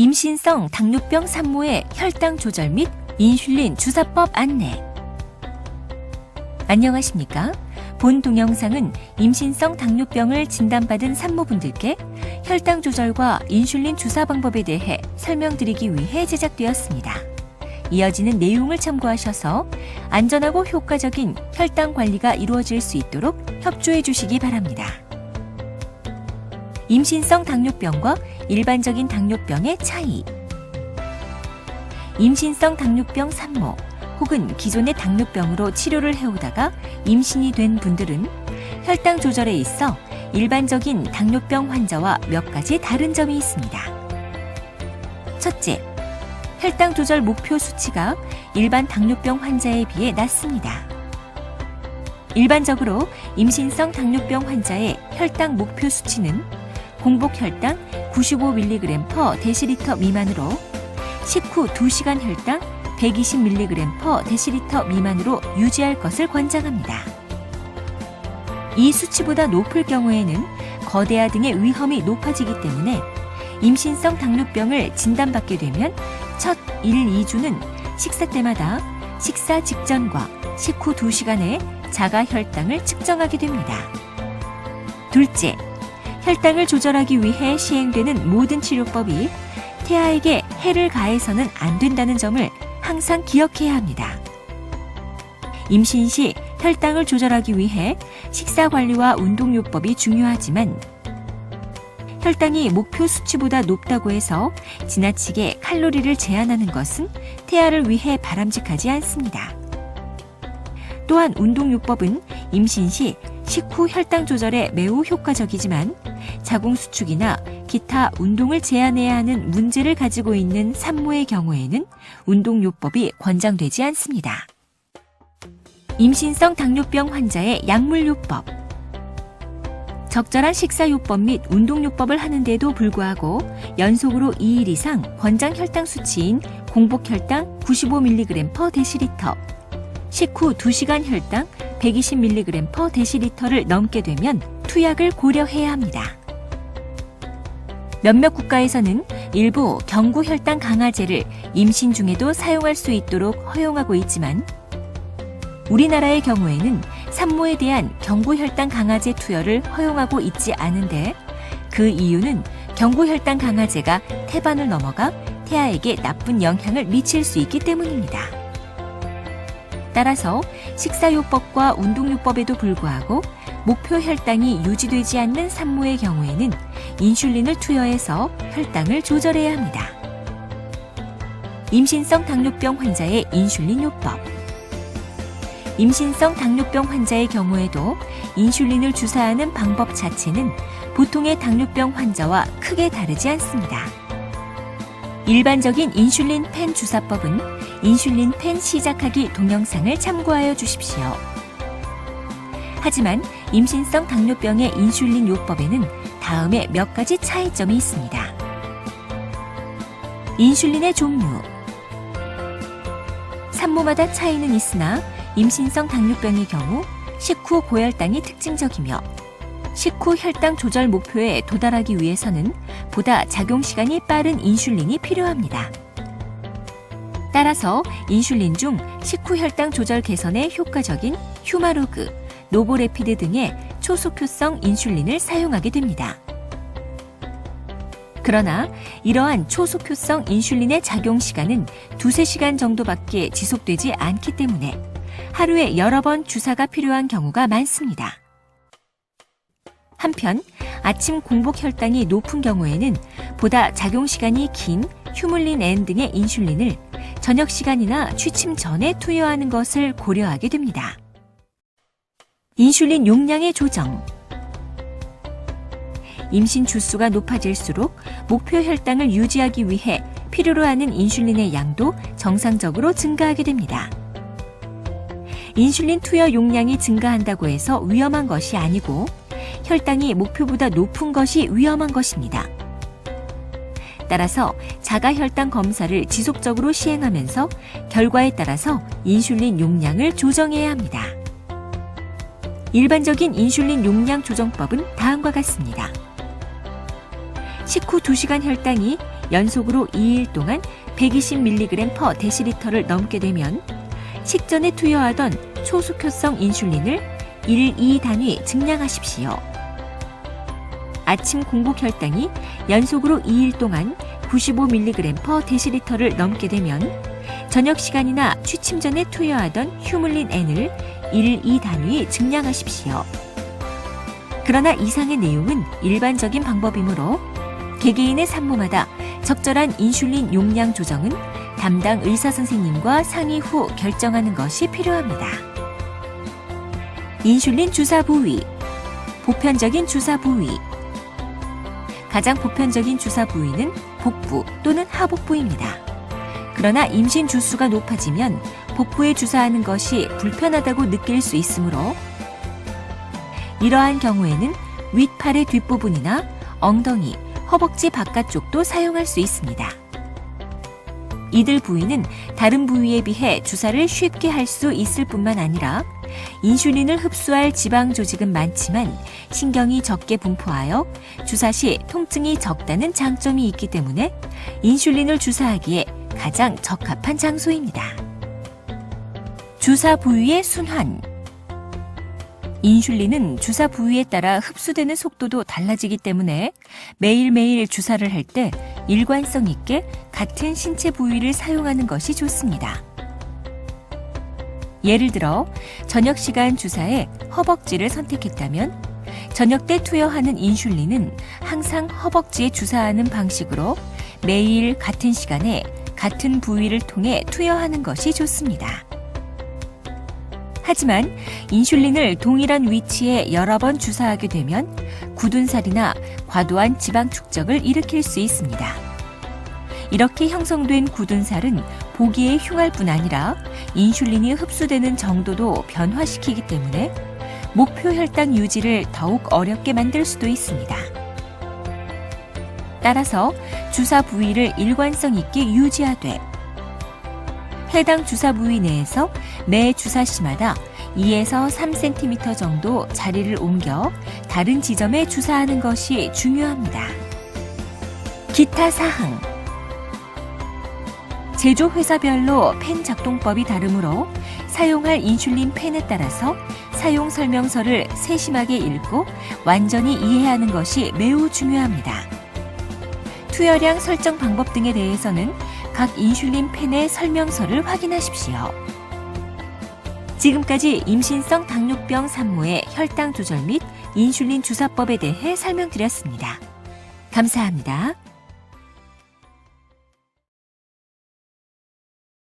임신성 당뇨병 산모의 혈당 조절 및 인슐린 주사법 안내. 안녕하십니까? 본 동영상은 임신성 당뇨병을 진단받은 산모분들께 혈당 조절과 인슐린 주사 방법에 대해 설명드리기 위해 제작되었습니다. 이어지는 내용을 참고하셔서 안전하고 효과적인 혈당 관리가 이루어질 수 있도록 협조해 주시기 바랍니다. 임신성 당뇨병과 일반적인 당뇨병의 차이. 임신성 당뇨병 산모 혹은 기존의 당뇨병으로 치료를 해오다가 임신이 된 분들은 혈당 조절에 있어 일반적인 당뇨병 환자와 몇 가지 다른 점이 있습니다. 첫째, 혈당 조절 목표 수치가 일반 당뇨병 환자에 비해 낮습니다. 일반적으로 임신성 당뇨병 환자의 혈당 목표 수치는 공복 혈당 95mg/dL 미만으로 식후 2시간 혈당 120mg/dL 미만으로 유지할 것을 권장합니다. 이 수치보다 높을 경우에는 거대화 등의 위험이 높아지기 때문에 임신성 당뇨병을 진단받게 되면 첫 1, 2주는 식사 때마다 식사 직전과 식후 2시간에 자가 혈당을 측정하게 됩니다. 둘째, 혈당을 조절하기 위해 시행되는 모든 치료법이 태아에게 해를 가해서는 안 된다는 점을 항상 기억해야 합니다. 임신 시 혈당을 조절하기 위해 식사 관리와 운동요법이 중요하지만 혈당이 목표 수치보다 높다고 해서 지나치게 칼로리를 제한하는 것은 태아를 위해 바람직하지 않습니다. 또한 운동요법은 임신 시 식후 혈당 조절에 매우 효과적이지만 자궁수축이나 기타 운동을 제한해야 하는 문제를 가지고 있는 산모의 경우에는 운동요법이 권장되지 않습니다. 임신성 당뇨병 환자의 약물요법. 적절한 식사요법 및 운동요법을 하는데도 불구하고 연속으로 2일 이상 권장 혈당 수치인 공복 혈당 95mg/dL, 식후 2시간 혈당 120mg/dL를 넘게 되면 투약을 고려해야 합니다. 몇몇 국가에서는 일부 경구 혈당 강화제를 임신 중에도 사용할 수 있도록 허용하고 있지만 우리나라의 경우에는 산모에 대한 경구 혈당 강화제 투여를 허용하고 있지 않은데 그 이유는 경구 혈당 강화제가 태반을 넘어가 태아에게 나쁜 영향을 미칠 수 있기 때문입니다. 따라서 식사요법과 운동요법에도 불구하고 목표 혈당이 유지되지 않는 산모의 경우에는 인슐린을 투여해서 혈당을 조절해야 합니다. 임신성 당뇨병 환자의 인슐린요법. 임신성 당뇨병 환자의 경우에도 인슐린을 주사하는 방법 자체는 보통의 당뇨병 환자와 크게 다르지 않습니다. 일반적인 인슐린 펜 주사법은 인슐린 펜 시작하기 동영상을 참고하여 주십시오. 하지만 임신성 당뇨병의 인슐린 요법에는 다음에 몇 가지 차이점이 있습니다. 인슐린의 종류. 산모마다 차이는 있으나 임신성 당뇨병의 경우 식후 고혈당이 특징적이며 식후 혈당 조절 목표에 도달하기 위해서는 보다 작용시간이 빠른 인슐린이 필요합니다. 따라서 인슐린 중 식후 혈당 조절 개선에 효과적인 휴마로그, 노보레피드 등의 초속효성 인슐린을 사용하게 됩니다. 그러나 이러한 초속효성 인슐린의 작용시간은 2-3시간 정도밖에 지속되지 않기 때문에 하루에 여러 번 주사가 필요한 경우가 많습니다. 한편 아침 공복 혈당이 높은 경우에는 보다 작용시간이 긴 휴물린 N 등의 인슐린을 저녁 시간이나 취침 전에 투여하는 것을 고려하게 됩니다. 인슐린 용량의 조정. 임신 주수가 높아질수록 목표 혈당을 유지하기 위해 필요로 하는 인슐린의 양도 정상적으로 증가하게 됩니다. 인슐린 투여 용량이 증가한다고 해서 위험한 것이 아니고 혈당이 목표보다 높은 것이 위험한 것입니다. 따라서 자가혈당 검사를 지속적으로 시행하면서 결과에 따라서 인슐린 용량을 조정해야 합니다. 일반적인 인슐린 용량 조정법은 다음과 같습니다. 식후 2시간 혈당이 연속으로 2일 동안 120mg/dl를 넘게 되면 식전에 투여하던 초수효성 인슐린을 1, 2단위 증량하십시오. 아침 공복 혈당이 연속으로 2일 동안 95mg/dl를 넘게 되면 저녁 시간이나 취침 전에 투여하던 휴물린 N을 1, 2단위 증량하십시오. 그러나 이상의 내용은 일반적인 방법이므로 개개인의 산모마다 적절한 인슐린 용량 조정은 담당 의사 선생님과 상의 후 결정하는 것이 필요합니다. 인슐린 주사 부위, 보편적인 주사 부위. 가장 보편적인 주사 부위는 복부 또는 하복부입니다. 그러나 임신 주수가 높아지면 복부에 주사하는 것이 불편하다고 느낄 수 있으므로 이러한 경우에는 윗팔의 뒷부분이나 엉덩이, 허벅지 바깥쪽도 사용할 수 있습니다. 이들 부위는 다른 부위에 비해 주사를 쉽게 할 수 있을 뿐만 아니라 인슐린을 흡수할 지방 조직은 많지만 신경이 적게 분포하여 주사 시 통증이 적다는 장점이 있기 때문에 인슐린을 주사하기에 가장 적합한 장소입니다. 주사 부위의 순환. 인슐린은 주사 부위에 따라 흡수되는 속도도 달라지기 때문에 매일매일 주사를 할 때 일관성 있게 같은 신체 부위를 사용하는 것이 좋습니다. 예를 들어 저녁 시간 주사에 허벅지를 선택했다면 저녁 때 투여하는 인슐린은 항상 허벅지에 주사하는 방식으로 매일 같은 시간에 같은 부위를 통해 투여하는 것이 좋습니다. 하지만 인슐린을 동일한 위치에 여러 번 주사하게 되면 굳은 살이나 과도한 지방 축적을 일으킬 수 있습니다. 이렇게 형성된 굳은 살은 보기에 흉할 뿐 아니라 인슐린이 흡수되는 정도도 변화시키기 때문에 목표 혈당 유지를 더욱 어렵게 만들 수도 있습니다. 따라서 주사 부위를 일관성 있게 유지하되 해당 주사 부위 내에서 매 주사시마다 2에서 3cm 정도 자리를 옮겨 다른 지점에 주사하는 것이 중요합니다. 기타 사항. 제조회사별로 펜 작동법이 다르므로 사용할 인슐린 펜에 따라서 사용 설명서를 세심하게 읽고 완전히 이해하는 것이 매우 중요합니다. 투여량 설정 방법 등에 대해서는 각 인슐린 펜의 설명서를 확인하십시오. 지금까지 임신성 당뇨병 산모의 혈당 조절 및 인슐린 주사법에 대해 설명드렸습니다. 감사합니다.